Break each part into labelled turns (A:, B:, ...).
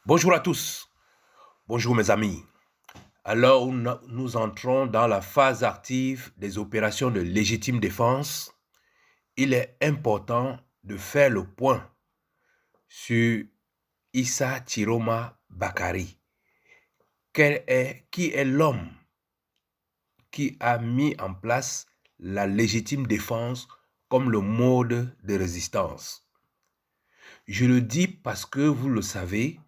A: Bonjour à tous, bonjour mes amis. Alors nous entrons dans la phase active des opérations de légitime défense. Il est important de faire le point sur Issa Chiroma Bakari. Qui est l'homme qui a mis en place la légitime défense comme le mode de résistance? Je le dis parce que vous le savez,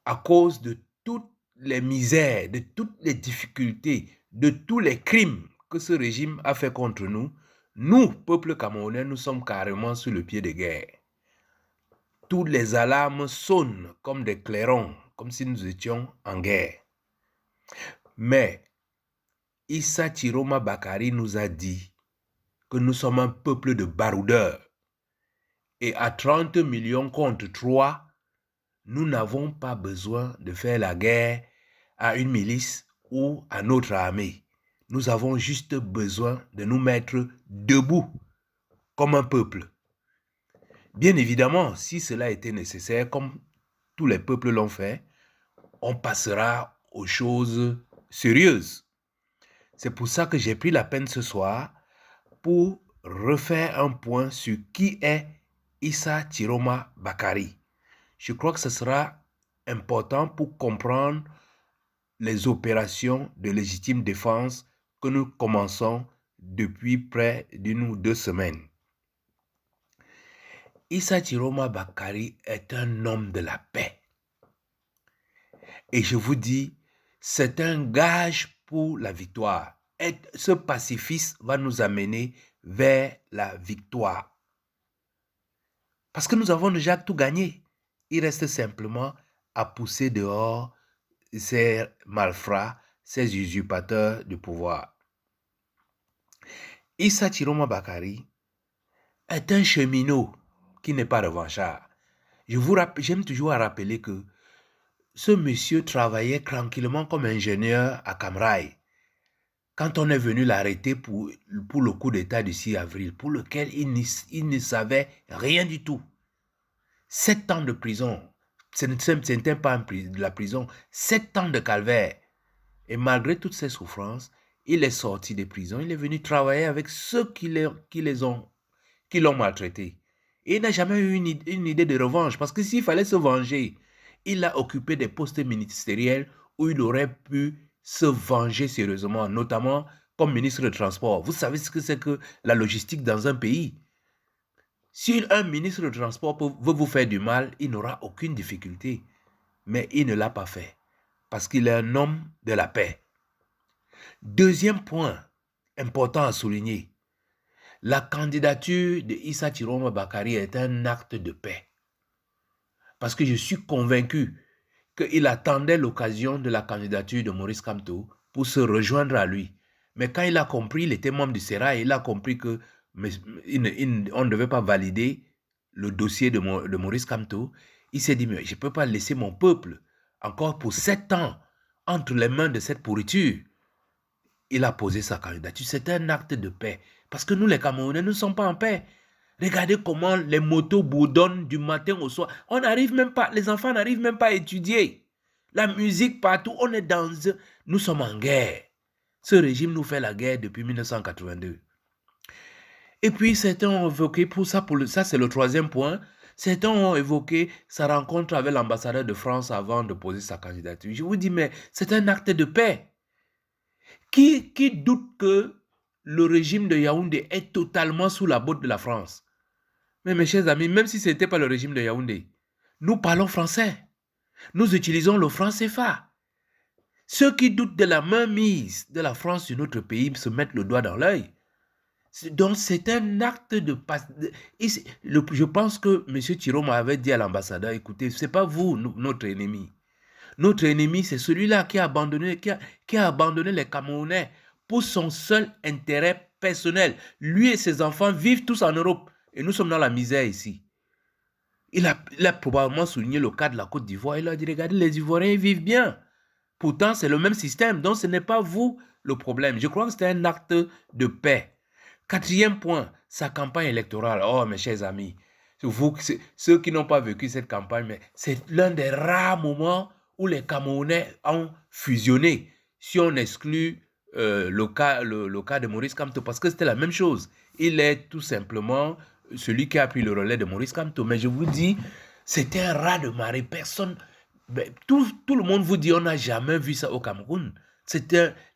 A: à cause de toutes les misères, de toutes les difficultés, de tous les crimes que ce régime a fait contre nous, nous, peuple camerounais, nous sommes carrément sur le pied de guerre. Toutes les alarmes sonnent comme des clairons, comme si nous étions en guerre. Mais Issa Chiroma Bakari nous a dit que nous sommes un peuple de baroudeurs. Et à 30 millions contre 3, nous n'avons pas besoin de faire la guerre à une milice ou à notre armée. Nous avons juste besoin de nous mettre debout comme un peuple. Bien évidemment, si cela était nécessaire, comme tous les peuples l'ont fait, on passera aux choses sérieuses. C'est pour ça que j'ai pris la peine ce soir pour refaire un point sur qui est Issa Chiroma Bakari. Je crois que ce sera important pour comprendre les opérations de légitime défense que nous commençons depuis près d'une ou 2 semaines. Issa Chiroma Bakari est un homme de la paix. Et je vous dis, c'est un gage pour la victoire. Et ce pacifisme va nous amener vers la victoire. Parce que nous avons déjà tout gagné. Il reste simplement à pousser dehors ces malfrats, ces usurpateurs du pouvoir. Issa Chiroma Bakari est un cheminot qui n'est pas revanchard. J'aime toujours à rappeler que ce monsieur travaillait tranquillement comme ingénieur à Camraï. Quand on est venu l'arrêter pour le coup d'État du 6 avril, pour lequel il ne savait rien du tout. 7 ans de prison. Ce n'était pas de la prison. 7 ans de calvaire. Et malgré toutes ces souffrances, il est sorti de prison. Il est venu travailler avec ceux qui l'ont maltraité. Et il n'a jamais eu une idée de revanche. Parce que s'il fallait se venger, il a occupé des postes ministériels où il aurait pu se venger sérieusement, notamment comme ministre de Transport. Vous savez ce que c'est que la logistique dans un pays. Si un ministre de Transport veut vous faire du mal, il n'aura aucune difficulté. Mais il ne l'a pas fait. Parce qu'il est un homme de la paix. Deuxième point important à souligner. La candidature de Issa Chiroma Bakari est un acte de paix. Parce que je suis convaincu qu'il attendait l'occasion de la candidature de Maurice Kamto pour se rejoindre à lui. Mais quand il a compris, il était membre du Sérail, il a compris qu'on ne devait pas valider le dossier de Maurice Kamto. Il s'est dit, mais je ne peux pas laisser mon peuple encore pour 7 ans entre les mains de cette pourriture. Il a posé sa candidature. C'est un acte de paix. Parce que nous, les Camerounais, nous ne sommes pas en paix. Regardez comment les motos bourdonnent du matin au soir. On n'arrive même pas, les enfants n'arrivent même pas à étudier. La musique partout, nous sommes en guerre. Ce régime nous fait la guerre depuis 1982. Et puis certains ont évoqué, ça c'est le troisième point, certains ont évoqué sa rencontre avec l'ambassadeur de France avant de poser sa candidature. Je vous dis, mais c'est un acte de paix. Qui doute que le régime de Yaoundé est totalement sous la botte de la France? Mais mes chers amis, même si ce n'était pas le régime de Yaoundé, nous parlons français. Nous utilisons le franc CFA. Ceux qui doutent de la mainmise de la France sur notre pays se mettent le doigt dans l'œil. Donc c'est un acte de... Je pense que M. Thiron m'avait dit à l'ambassadeur, écoutez, ce n'est pas vous notre ennemi. Notre ennemi, c'est celui-là qui a abandonné les Camerounais pour son seul intérêt personnel. Lui et ses enfants vivent tous en Europe et nous sommes dans la misère ici. Il a probablement souligné le cas de la Côte d'Ivoire. Il a dit, regardez, les Ivoiriens vivent bien. Pourtant, c'est le même système. Donc, ce n'est pas vous le problème. Je crois que c'était un acte de paix. Quatrième point, sa campagne électorale. Oh, mes chers amis, Vous, ceux qui n'ont pas vécu cette campagne, mais c'est l'un des rares moments où les Camerounais ont fusionné. Si on exclut le cas de Maurice Kamto, parce que c'était la même chose. Il est tout simplement celui qui a pris le relais de Maurice Kamto. Mais je vous dis, c'était un raz de marée. Personne, tout le monde vous dit, on n'a jamais vu ça au Cameroun.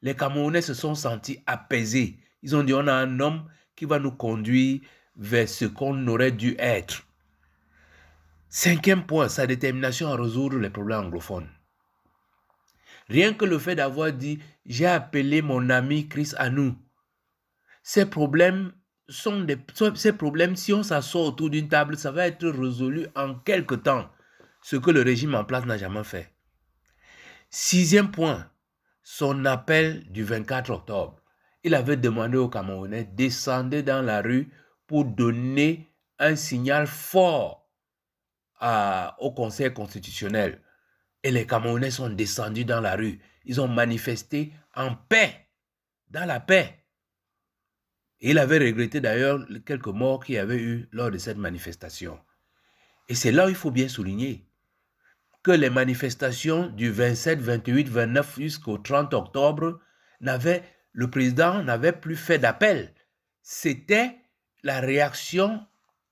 A: Les Camerounais se sont sentis apaisés. Ils ont dit, on a un homme qui va nous conduire vers ce qu'on aurait dû être. 5e point, sa détermination à résoudre les problèmes anglophones. Rien que le fait d'avoir dit « j'ai appelé mon ami Chris à nous », ces problèmes, si on s'assoit autour d'une table, ça va être résolu en quelque temps, ce que le régime en place n'a jamais fait. 6e point, son appel du 24 octobre. Il avait demandé aux Camerounais de descendre dans la rue pour donner un signal fort au Conseil constitutionnel. Et les Camerounais sont descendus dans la rue. Ils ont manifesté en paix, dans la paix. Et il avait regretté d'ailleurs quelques morts qu'il y avait eu lors de cette manifestation. Et c'est là où il faut bien souligner que les manifestations du 27, 28, 29 jusqu'au 30 octobre, le président n'avait plus fait d'appel. C'était la réaction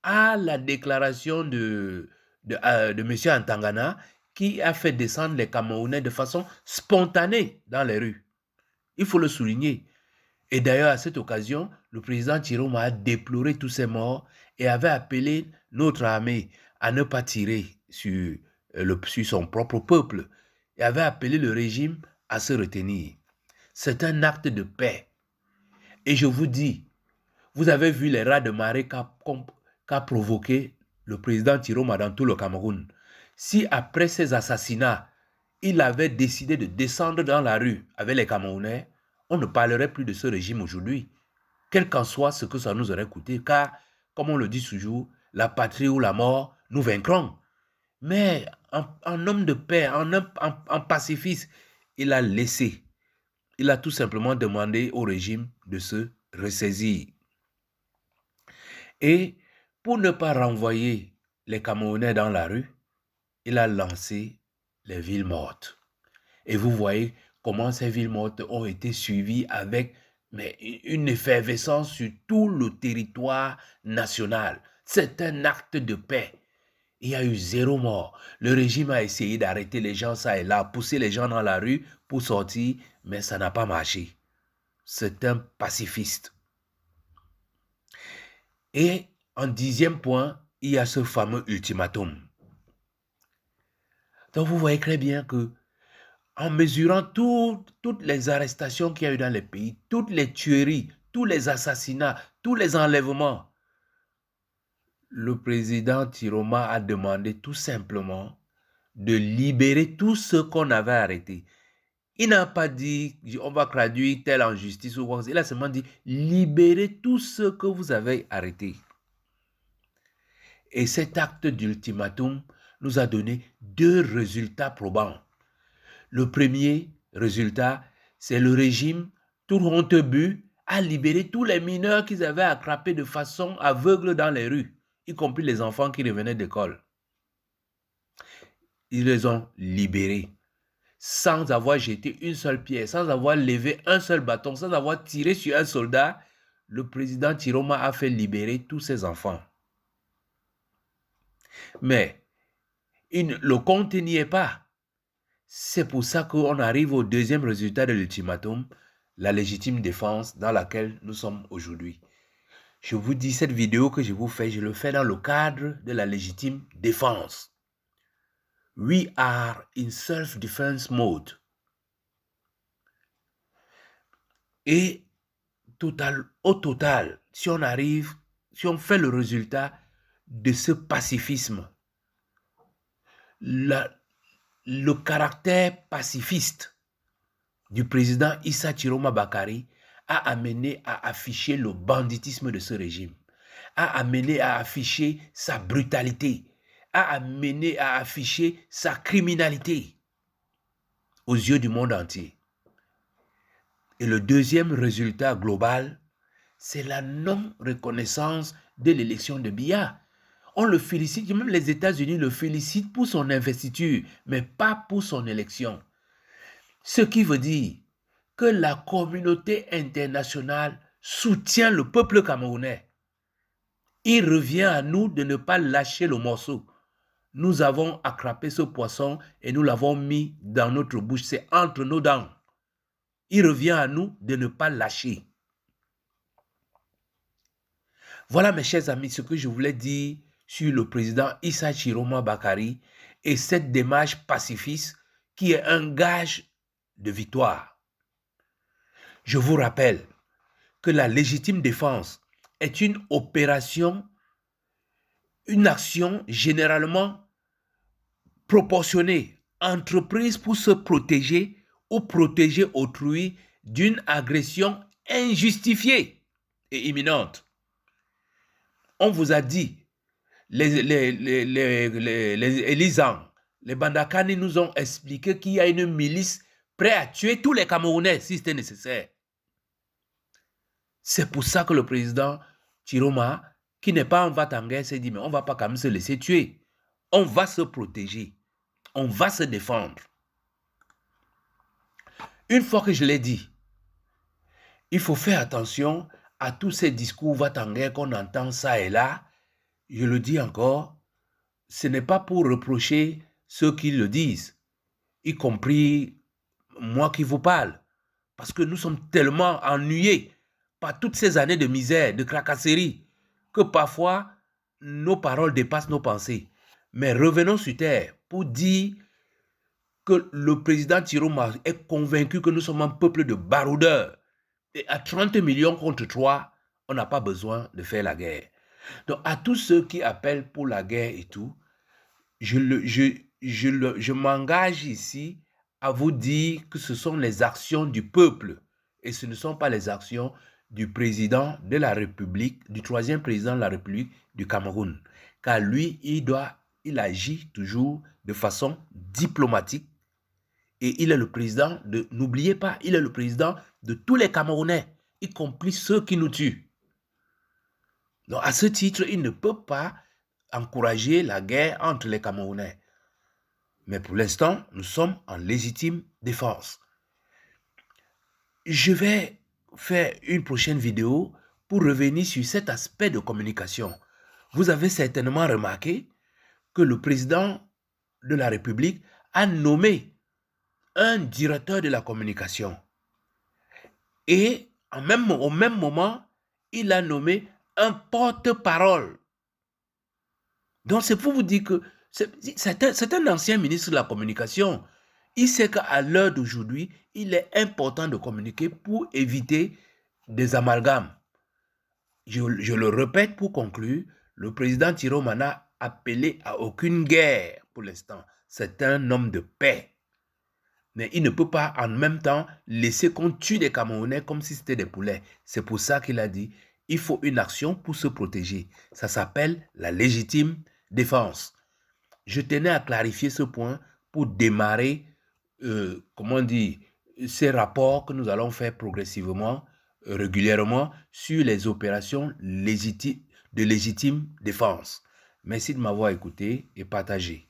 A: à la déclaration de M. Ntaganda qui a fait descendre les Camerounais de façon spontanée dans les rues. Il faut le souligner. Et d'ailleurs, à cette occasion, le président Chiroma a déploré tous ces morts et avait appelé notre armée à ne pas tirer sur son propre peuple et avait appelé le régime à se retenir. C'est un acte de paix. Et je vous dis, vous avez vu les rats de marée qu'a provoqué le président Chiroma dans tout le Cameroun. Si après ces assassinats, il avait décidé de descendre dans la rue avec les Camerounais, on ne parlerait plus de ce régime aujourd'hui, quel qu'en soit ce que ça nous aurait coûté, car, comme on le dit toujours, la patrie ou la mort, nous vaincrons. Mais en homme de paix, en pacifiste, il a laissé. Il a tout simplement demandé au régime de se ressaisir. Et pour ne pas renvoyer les Camerounais dans la rue, il a lancé les villes mortes. Et vous voyez comment ces villes mortes ont été suivies avec une effervescence sur tout le territoire national. C'est un acte de paix. Il y a eu 0 mort. Le régime a essayé d'arrêter les gens, ça et là, pousser les gens dans la rue pour sortir, mais ça n'a pas marché. C'est un pacifiste. Et en 10e point, il y a ce fameux ultimatum. Donc vous voyez très bien que en mesurant toutes les arrestations qu'il y a eu dans les pays, toutes les tueries, tous les assassinats, tous les enlèvements, le président Chiroma a demandé tout simplement de libérer tous ceux qu'on avait arrêtés. Il n'a pas dit on va traduire telle en justice ou quoi. Il a seulement dit libérez tous ceux que vous avez arrêtés. Et cet acte d'ultimatum nous a donné 2 résultats probants. Le premier résultat, c'est le régime, tout honteux but, a libéré tous les mineurs qu'ils avaient attrapés de façon aveugle dans les rues, y compris les enfants qui revenaient d'école. Ils les ont libérés sans avoir jeté une seule pierre, sans avoir levé un seul bâton, sans avoir tiré sur un soldat. Le président Chiroma a fait libérer tous ses enfants. Mais le compte n'y est pas. C'est pour ça qu'on arrive au 2e résultat de l'ultimatum, la légitime défense dans laquelle nous sommes aujourd'hui. Je vous dis, cette vidéo que je vous fais, je le fais dans le cadre de la légitime défense. We are in self-defense mode. Et au total, si on fait le résultat de ce pacifisme, le caractère pacifiste du président Issa Chiroma Bakari a amené à afficher le banditisme de ce régime, a amené à afficher sa brutalité, a amené à afficher sa criminalité aux yeux du monde entier. Et le 2e résultat global, c'est la non-reconnaissance de l'élection de Biya. On le félicite, même les États-Unis le félicitent pour son investiture, mais pas pour son élection. Ce qui veut dire que la communauté internationale soutient le peuple camerounais. Il revient à nous de ne pas lâcher le morceau. Nous avons attrapé ce poisson et nous l'avons mis dans notre bouche. C'est entre nos dents. Il revient à nous de ne pas lâcher. Voilà, mes chers amis, ce que je voulais dire sur le président Issa Chiroma Bakari et cette démarche pacifiste qui est un gage de victoire. Je vous rappelle que la légitime défense est une opération, une action généralement proportionnée, entreprise pour se protéger ou protéger autrui d'une agression injustifiée et imminente. On vous a dit, les Elisans, les Bandakani nous ont expliqué qu'il y a une milice prête à tuer tous les Camerounais si c'était nécessaire. C'est pour ça que le président Chiroma, qui n'est pas en va-t-en-guerre, s'est dit, mais on ne va pas quand même se laisser tuer. On va se protéger. On va se défendre. Une fois que je l'ai dit, il faut faire attention à tous ces discours va-t-en-guerre qu'on entend ça et là. Je le dis encore, ce n'est pas pour reprocher ceux qui le disent, y compris moi qui vous parle, parce que nous sommes tellement ennuyés par toutes ces années de misère, de cracasserie, que parfois nos paroles dépassent nos pensées. Mais revenons sur terre pour dire que le président Chiroma est convaincu que nous sommes un peuple de baroudeurs. Et à 30 millions contre 3, on n'a pas besoin de faire la guerre. Donc à tous ceux qui appellent pour la guerre et tout, je m'engage ici à vous dire que ce sont les actions du peuple et ce ne sont pas les actions du président de la République, du troisième président de la République du Cameroun. Car lui, il agit toujours de façon diplomatique et il est le président de, n'oubliez pas, il est le président de tous les Camerounais, y compris ceux qui nous tuent. Donc à ce titre, il ne peut pas encourager la guerre entre les Camerounais. Mais pour l'instant, nous sommes en légitime défense. Je vais faire une prochaine vidéo pour revenir sur cet aspect de communication. Vous avez certainement remarqué que le président de la République a nommé un directeur de la communication. Et au même moment, il a nommé un porte-parole. Donc c'est pour vous dire que c'est un ancien ministre de la communication. Il sait qu'à l'heure d'aujourd'hui, il est important de communiquer pour éviter des amalgames. Je le répète pour conclure, le président Chiroma n'a appelé à aucune guerre pour l'instant. C'est un homme de paix. Mais il ne peut pas en même temps laisser qu'on tue des Camerounais comme si c'était des poulets. C'est pour ça qu'il a dit, il faut une action pour se protéger. Ça s'appelle la légitime défense. Je tenais à clarifier ce point pour démarrer, ces rapports que nous allons faire progressivement, régulièrement, sur les opérations de légitime défense. Merci de m'avoir écouté et partagé.